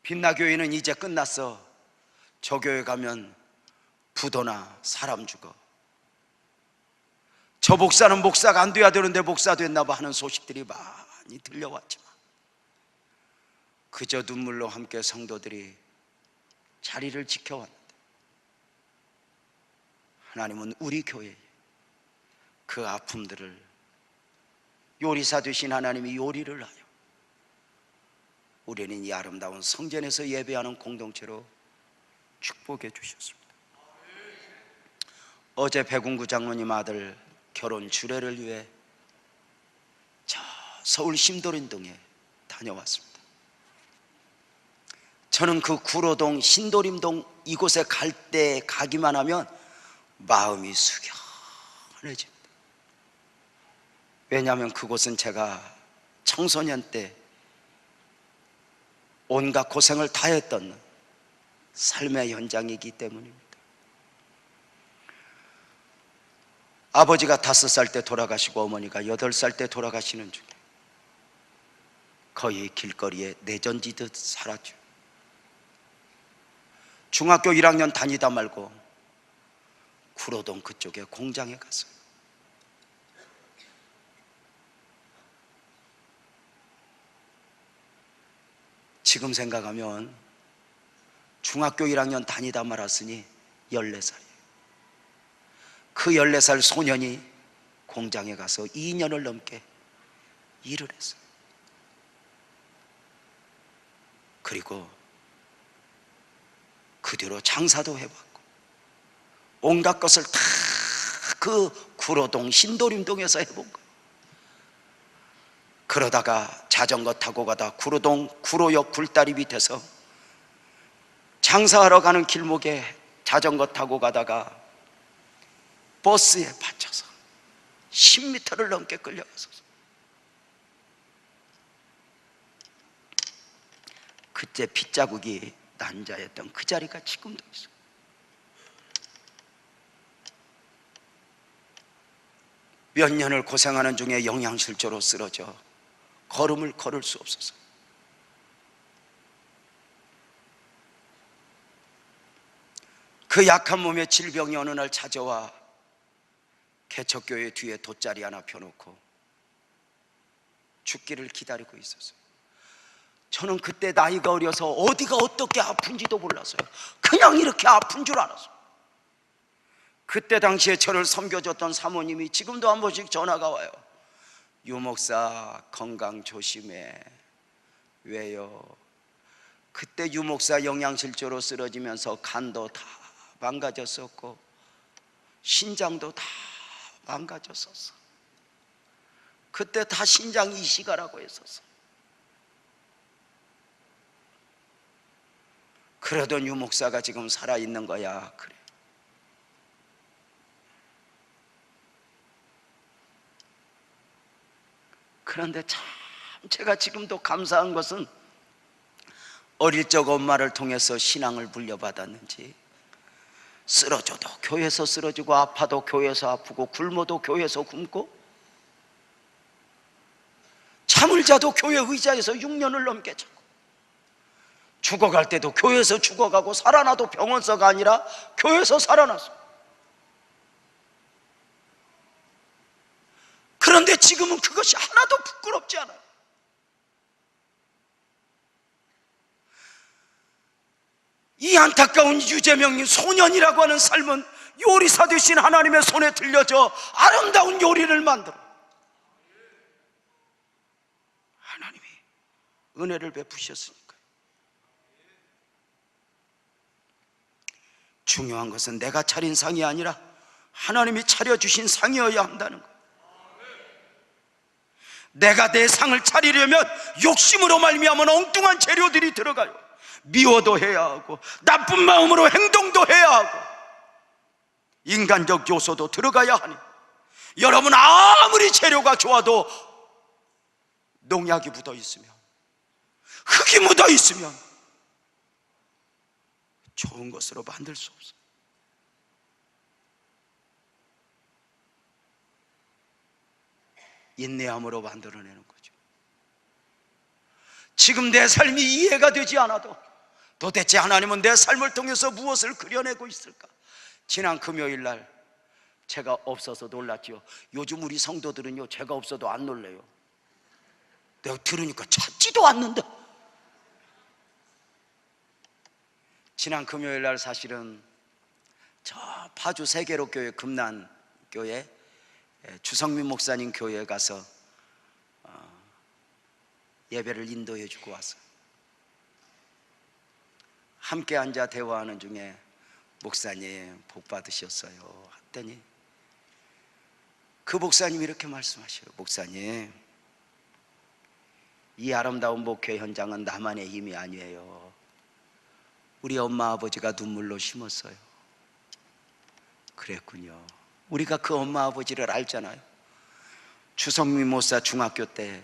빛나교회는 이제 끝났어. 저 교회 가면 부도나 사람 죽어. 저 목사는 목사가 안 돼야 되는데 목사 됐나 봐 하는 소식들이 많이 들려왔지만 그저 눈물로 함께 성도들이 자리를 지켜왔는데 하나님은 우리 교회에 그 아픔들을 요리사 되신 하나님이 요리를 하여 우리는 이 아름다운 성전에서 예배하는 공동체로 축복해 주셨습니다. 어제 백운구 장로님 아들 결혼 주례를 위해 저 서울 신도림동에 다녀왔습니다. 저는 그 구로동 신도림동 이곳에 갈 때 가기만 하면 마음이 숙연해집니다. 왜냐하면 그곳은 제가 청소년 때 온갖 고생을 다 했던 삶의 현장이기 때문입니다. 아버지가 5살 때 돌아가시고 어머니가 8살 때 돌아가시는 중에 거의 길거리에 내전지듯 살았죠. 중학교 1학년 다니다 말고 구로동 그쪽에 공장에 갔어요. 지금 생각하면 중학교 1학년 다니다 말았으니 14살이에요. 그 14살 소년이 공장에 가서 2년을 넘게 일을 했어요. 그리고 그 뒤로 장사도 해봤고 온갖 것을 다 그 구로동 신도림동에서 해본 거예요. 그러다가 자전거 타고 가다 구로동 구로역 굴다리 밑에서 장사하러 가는 길목에 자전거 타고 가다가 버스에 받쳐서 10m를 넘게 끌려가서 그때 핏자국이 난자였던 그 자리가 지금도 있어요. 몇 년을 고생하는 중에 영양실조로 쓰러져 걸음을 걸을 수 없어서 그 약한 몸에 질병이 어느 날 찾아와 개척교회 뒤에 돗자리 하나 펴놓고 죽기를 기다리고 있었어요. 저는 그때 나이가 어려서 어디가 어떻게 아픈지도 몰랐어요. 그냥 이렇게 아픈 줄 알았어요. 그때 당시에 저를 섬겨줬던 사모님이 지금도 한 번씩 전화가 와요. 유 목사 건강 조심해. 왜요? 그때 유 목사 영양실조로 쓰러지면서 간도 다 망가졌었고 신장도 다 망가졌었어. 그때 다 신장 이식하라고 했었어. 그러던 유 목사가 지금 살아있는 거야. 그래. 그런데 참 제가 지금도 감사한 것은 어릴 적 엄마를 통해서 신앙을 물려받았는지 쓰러져도 교회에서 쓰러지고 아파도 교회에서 아프고 굶어도 교회에서 굶고 잠을 자도 교회 의자에서 6년을 넘게 자고 죽어갈 때도 교회에서 죽어가고 살아나도 병원서가 아니라 교회에서 살아났어. 그런데 지금은 그것이 하나도 부끄럽지 않아요. 이 안타까운 유재명님 소년이라고 하는 삶은 요리사 되신 하나님의 손에 들려져 아름다운 요리를 만들어 하나님이 은혜를 베푸셨으니까. 중요한 것은 내가 차린 상이 아니라 하나님이 차려주신 상이어야 한다는 것. 내가 내 상을 차리려면 욕심으로 말미암은 엉뚱한 재료들이 들어가요. 미워도 해야 하고 나쁜 마음으로 행동도 해야 하고 인간적 요소도 들어가야 하니 여러분 아무리 재료가 좋아도 농약이 묻어 있으면 흙이 묻어 있으면 좋은 것으로 만들 수 없어요. 인내함으로 만들어내는 거죠. 지금 내 삶이 이해가 되지 않아도 도대체 하나님은 내 삶을 통해서 무엇을 그려내고 있을까? 지난 금요일 날 제가 없어서 놀랐죠. 요즘 우리 성도들은요 제가 없어도 안 놀래요. 내가 들으니까 찾지도 않는데. 지난 금요일 날 사실은 저 파주 세계로교회 금난교회 주성민 목사님 교회에 가서 예배를 인도해 주고 왔어요. 함께 앉아 대화하는 중에 목사님 복 받으셨어요 했더니 그 목사님이 이렇게 말씀하셔요. 목사님, 이 아름다운 목회 현장은 나만의 힘이 아니에요. 우리 엄마 아버지가 눈물로 심었어요. 그랬군요. 우리가 그 엄마 아버지를 알잖아요. 주성민 목사 중학교 때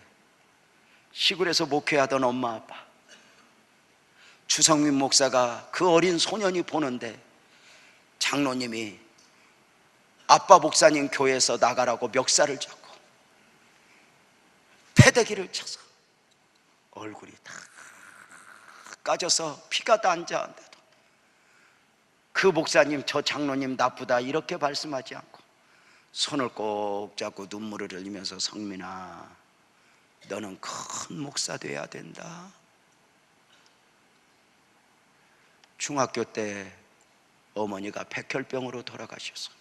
시골에서 목회하던 엄마 아빠, 주성민 목사가 그 어린 소년이 보는데 장로님이 아빠 목사님 교회에서 나가라고 멱살을 잡고 패대기를 쳐서 얼굴이 다 까져서 피가 난자한데도 그 목사님 저 장로님 나쁘다 이렇게 말씀하지 않고 손을 꼭 잡고 눈물을 흘리면서 성민아 너는 큰 목사 돼야 된다. 중학교 때 어머니가 백혈병으로 돌아가셔서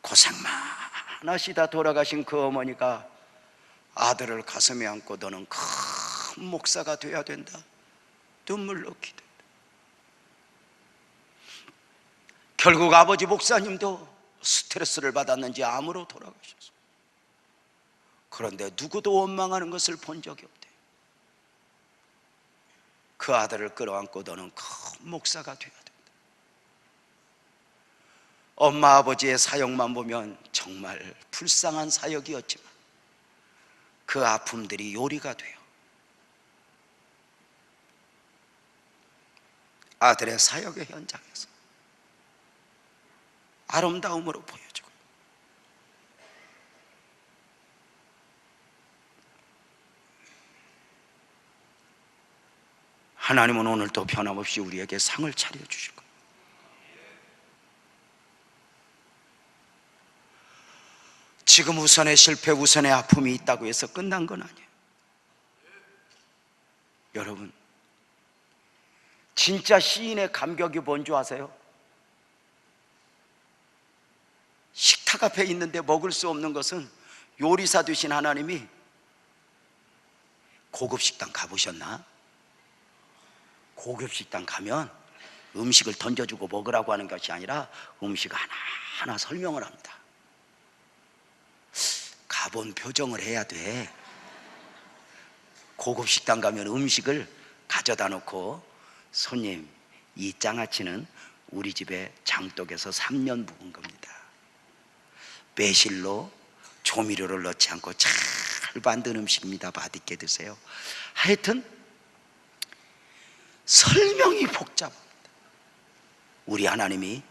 고생 많으시다 돌아가신 그 어머니가 아들을 가슴에 안고 너는 큰 목사가 돼야 된다. 눈물로 기도했다. 결국 아버지 목사님도 스트레스를 받았는지 암으로 돌아가셨어. 그런데 누구도 원망하는 것을 본 적이 없대. 그 아들을 끌어안고 너는 큰 목사가 돼야 된다. 엄마 아버지의 사역만 보면 정말 불쌍한 사역이었지만 그 아픔들이 요리가 돼요. 아들의 사역의 현장에서 아름다움으로 보여주고 하나님은 오늘도 변함없이 우리에게 상을 차려주실 거예요. 지금 우선의 실패, 우선의 아픔이 있다고 해서 끝난 건 아니에요. 여러분, 진짜 시인의 감격이 뭔지 아세요? 식탁 앞에 있는데 먹을 수 없는 것은 요리사 되신 하나님이, 고급 식당 가보셨나? 고급 식당 가면 음식을 던져주고 먹으라고 하는 것이 아니라 음식 하나하나 설명을 합니다. 가본 표정을 해야 돼. 고급 식당 가면 음식을 가져다 놓고, 손님, 이 장아찌는 우리 집에 장독에서 3년 묵은 겁니다. 매실로 조미료를 넣지 않고 잘 만든 음식입니다. 맛있게 드세요. 하여튼 설명이 복잡합니다. 우리 하나님이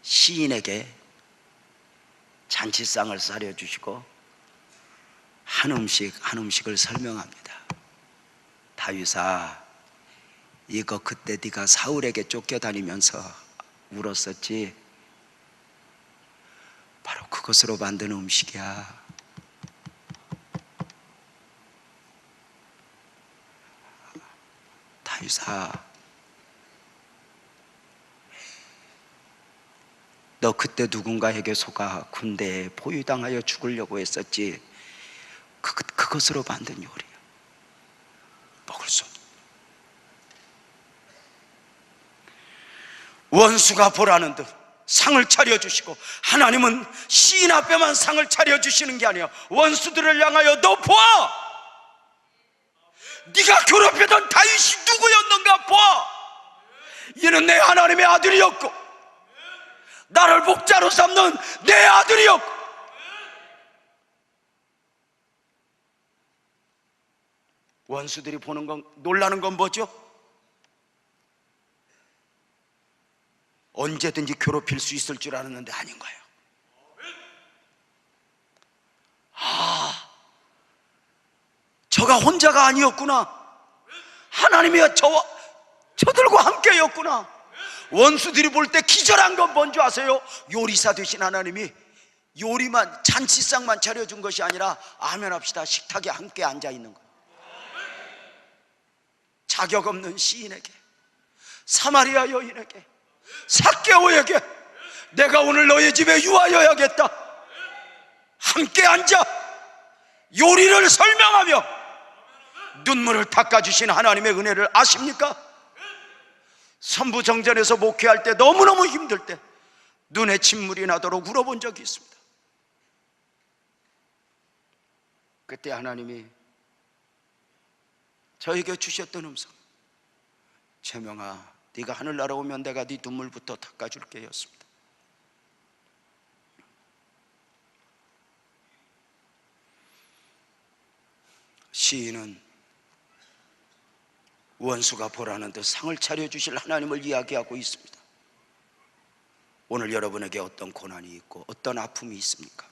시인에게 잔치상을 차려주시고 한 음식 한 음식을 설명합니다. 다윗아, 이거 그때 네가 사울에게 쫓겨다니면서 울었었지? 바로 그것으로 만든 음식이야. 다윗아, 너 그때 누군가에게 속아 군대에 포위당하여 죽으려고 했었지? 그것으로 만든 요리야. 먹을 수 없어. 원수가 보라는 듯 상을 차려주시고, 하나님은 시인 앞에만 상을 차려주시는 게 아니에요. 원수들을 향하여 너 보아! 네가 괴롭히던 다윗이 누구였는가 보아! 이는 내 하나님의 아들이었고 나를 목자로 삼는 내 아들이었고. 원수들이 보는 건, 놀라는 건 뭐죠? 언제든지 괴롭힐 수 있을 줄 알았는데 아닌 거예요. 저가 혼자가 아니었구나. 하나님이 저들과 함께였구나. 원수들이 볼 때 기절한 건 뭔지 아세요? 요리사 되신 하나님이 요리만, 잔치상만 차려준 것이 아니라, 아멘 합시다, 식탁에 함께 앉아있는 거예요. 자격 없는 시인에게, 사마리아 여인에게, 삭개오에게 내가 오늘 너의 집에 유하여야겠다, 함께 앉아 요리를 설명하며 눈물을 닦아주신 하나님의 은혜를 아십니까? 선부정전에서 목회할 때 너무너무 힘들 때 눈에 침물이 나도록 울어본 적이 있습니다. 그때 하나님이 저에게 주셨던 음성, 재명아, 네가 하늘나라 오면 내가 네 눈물부터 닦아줄게 였습니다. 시인은 원수가 보라는 듯 상을 차려주실 하나님을 이야기하고 있습니다. 오늘 여러분에게 어떤 고난이 있고 어떤 아픔이 있습니까?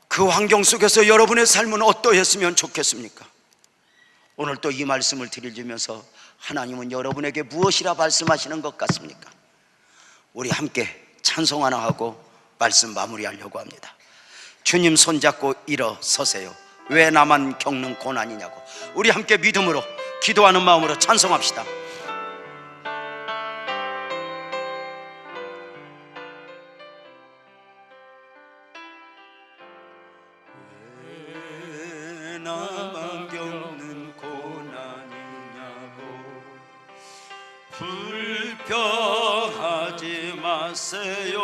그 환경 속에서 여러분의 삶은 어떠했으면 좋겠습니까? 오늘 또 이 말씀을 드리면서 하나님은 여러분에게 무엇이라 말씀하시는 것 같습니까? 우리 함께 찬송 하나 하고 말씀 마무리하려고 합니다. 주님 손잡고 일어서세요. 왜 나만 겪는 고난이냐고. 우리 함께 믿음으로 기도하는 마음으로 찬송합시다. 왜 나만 겪는 고난이냐고. 불평하지 마세요.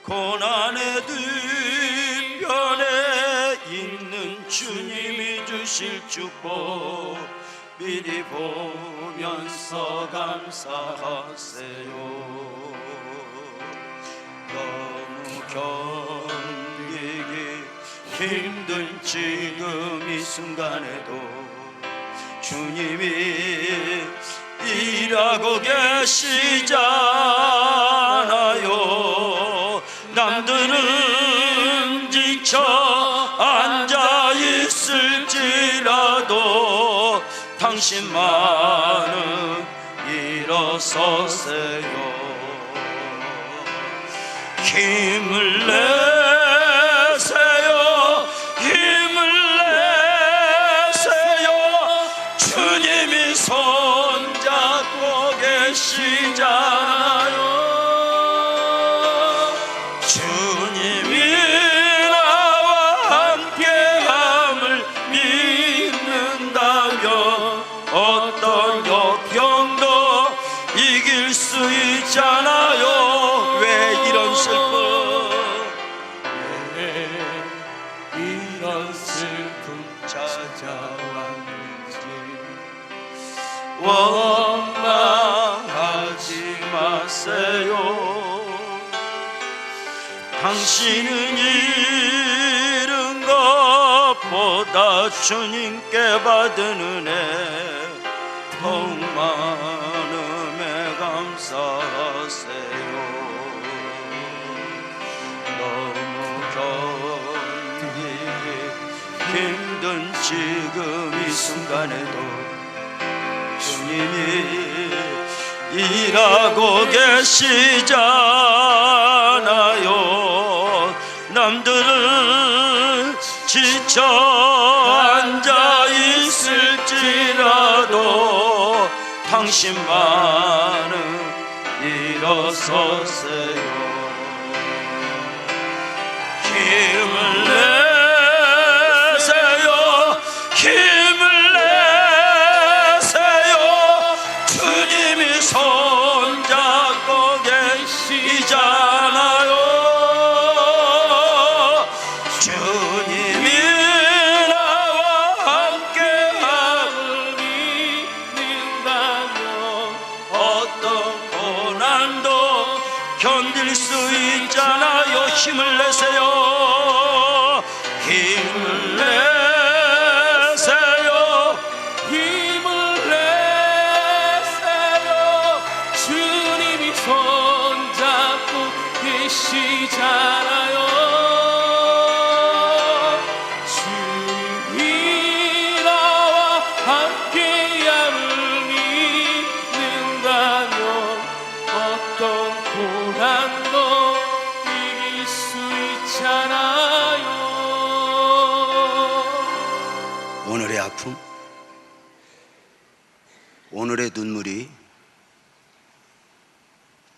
고난의 뒷면에 있는 주님이 주실 축복 미리 보면서 감사하세요. 너무 견디기 힘든 지금 이 순간에도 주님이 일하고 계시잖아요. 남들은 지쳐 앉아 있을지라도 당신만은 일어서세요. 힘을 내세요, 힘을 내세요. 주님이 손잡고 계시잖아요. 주님이 나와 함께함을 믿는다면 어떤 역경도 이길 수 있잖아요. 왜 이런 슬픔, 왜 이런 슬픔 찾아왔는지 원망하지 마세요. 당신은 잃은 것보다 주님께 받은 은혜 더욱 많음에 감사하세요. 너무 견디기 힘든 지금 이 순간에도 주님이 일하고 계시잖아요. 남들은 지쳐 앉아 있을지라도 당신만은 일어서세요. 힘을 내세요, 힘을 내세요. 주님이 손잡고 계시잖아요. 주님이 나와 함께함을 믿는다면 어떤 고난도 견딜 수 있잖아요. 힘을 내세요, 힘을 내세요, 힘을 내세요. 주님이 손잡고 계시잖아요. 주님이 나와 함께함을 믿는다면 어떤 고난도 이길 수 있잖아요. 오늘의 아픔, 오늘의 눈물이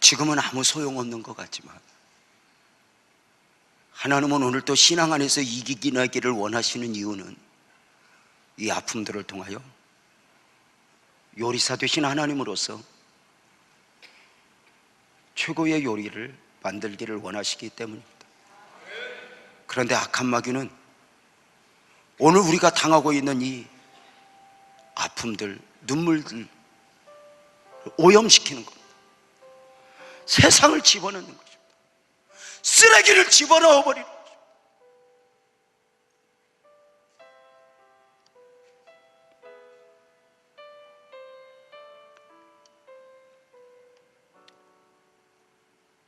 지금은 아무 소용없는 것 같지만 하나님은 오늘 또 신앙 안에서 이기기나기를 원하시는 이유는 이 아픔들을 통하여 요리사 되신 하나님으로서 최고의 요리를 만들기를 원하시기 때문입니다. 그런데 악한 마귀는 오늘 우리가 당하고 있는 이 아픔들, 눈물들 오염시키는 겁니다. 세상을 집어넣는 것입니다. 쓰레기를 집어넣어 버리는 것입니다.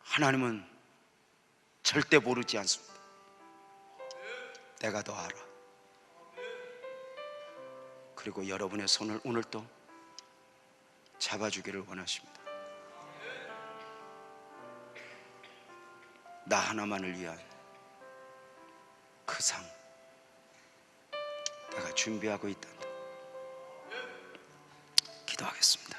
하나님은 절대 모르지 않습니다. 내가 더 알아. 그리고 여러분의 손을 오늘 또 잡아주기를 원하십니다. 나 하나만을 위한 그 상 내가 준비하고 있단다. 기도하겠습니다.